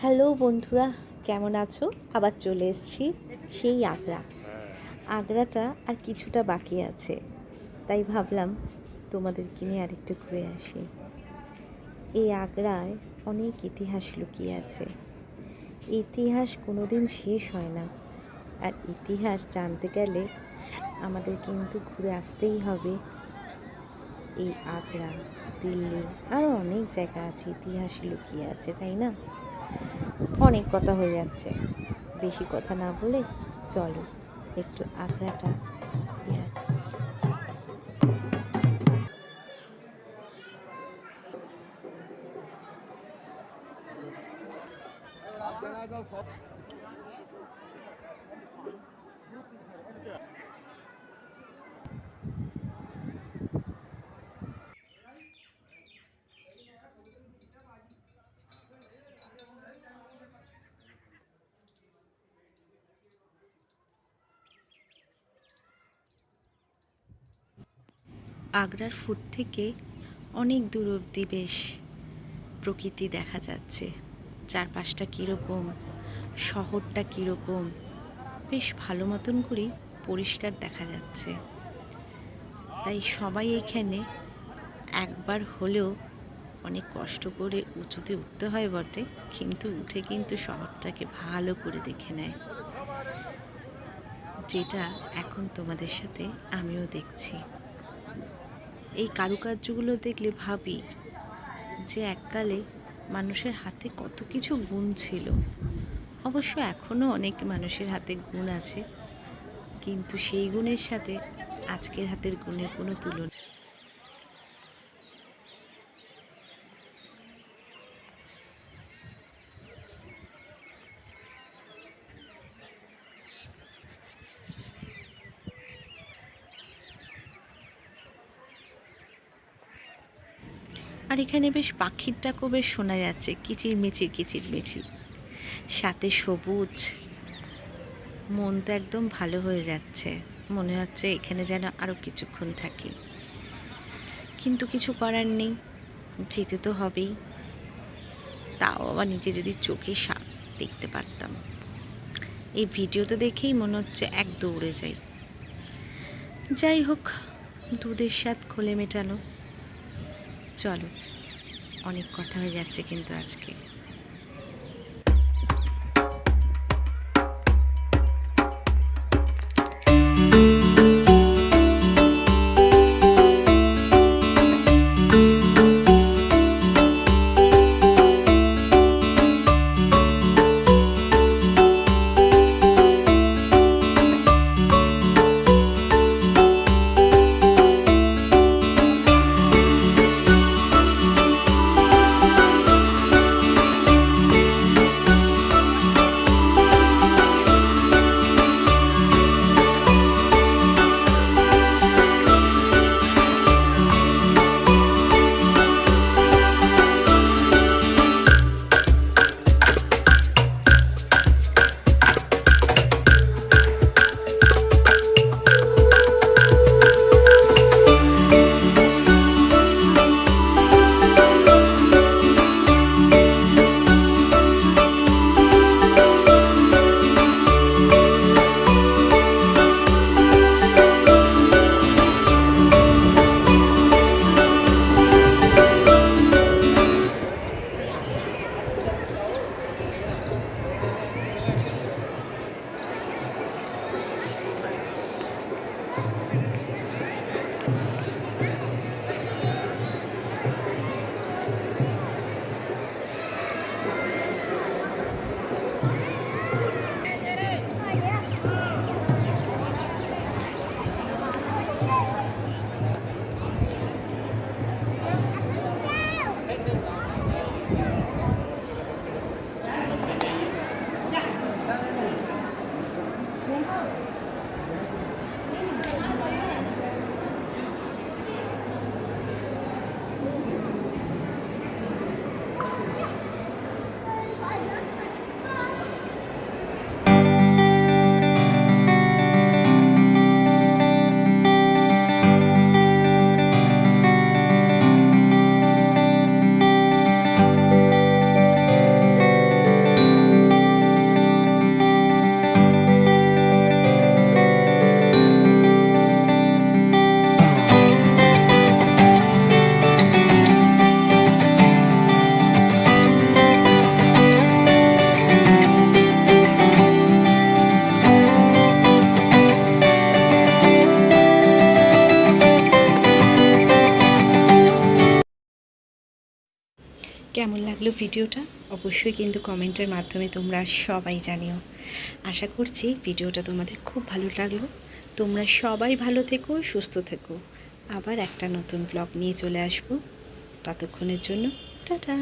Hello বন্ধুরা, কেমন আছো? আবার চলে এসেছি সেই আগ্রা। আগ্রাটা আর কিছুটা বাকি আছে, তাই ভাবলাম তোমাদেরকে নিয়ে আরেকটু ঘুরে আসি। এই আগ্রায় অনেক ইতিহাস লুকিয়ে আছে। ইতিহাস কোনোদিন শেষ হয় না, আর ইতিহাস জানতে গেলে আমাদের কিন্তু ঘুরে আসতেই হবে এই আগ্রা, দিল্লি, আরও অনেক জায়গা আছে ইতিহাস লুকিয়ে আছে, তাই না? অনেক কথা হয়ে যাচ্ছে, বেশি কথা না বলে চলো একটু আগ্রাটা ঘুরে আসি। আগ্রার ফুট থেকে অনেক দূর অবধি বেশ প্রকৃতি দেখা যাচ্ছে। চারপাশটা কীরকম, শহরটা কীরকম, বেশ ভালো মতন করেই পরিষ্কার দেখা যাচ্ছে। তাই সবাই এখানে একবার হলেও, অনেক কষ্ট করে উঁচুতে উঠতে হয় বটে, কিন্তু উঠে কিন্তু শহরটাকে ভালো করে দেখে নেয়, যেটা এখন তোমাদের সাথে আমিও দেখছি। এই কারুকার্যগুলো দেখলে ভাবি যে এককালে মানুষের হাতে কত কিছু গুণ ছিল। অবশ্য এখনও অনেক মানুষের হাতে গুণ আছে, কিন্তু সেই গুণের সাথে আজকের হাতের গুণের কোনো তুলনা। আর এখানে বেশ পাখির ডাকও বেশ শোনা যাচ্ছে, কিচিরমিচির কিচিরমিচির, সাথে সবুজ। মন তো একদম ভালো হয়ে যাচ্ছে, মনে হচ্ছে এখানে যেন আরও কিছুক্ষণ থাকি, কিন্তু কিছু করার নেই, যেতে তো হবেই। তাও আবার নিজে যদি চোখে দেখতে পারতাম। এই ভিডিওতে দেখেই মনে হচ্ছে এক দৌড়ে যাই। যাই হোক, দুধের স্বাদ খোলে মেটানো। চলো, অনেক কথা হয়ে যাচ্ছে কিন্তু আজকে। লাগলো ভিডিওটা অবশ্যই কিন্তু কমেন্টের মাধ্যমে তোমরা সবাই জানিও। আশা করছি ভিডিওটা তোমাদের খুব ভালো লাগলো। তোমরা সবাই ভালো থেকো, সুস্থ থেকো। আবার একটা নতুন ব্লগ নিয়ে চলে আসবো। ততক্ষণের জন্য টাটা।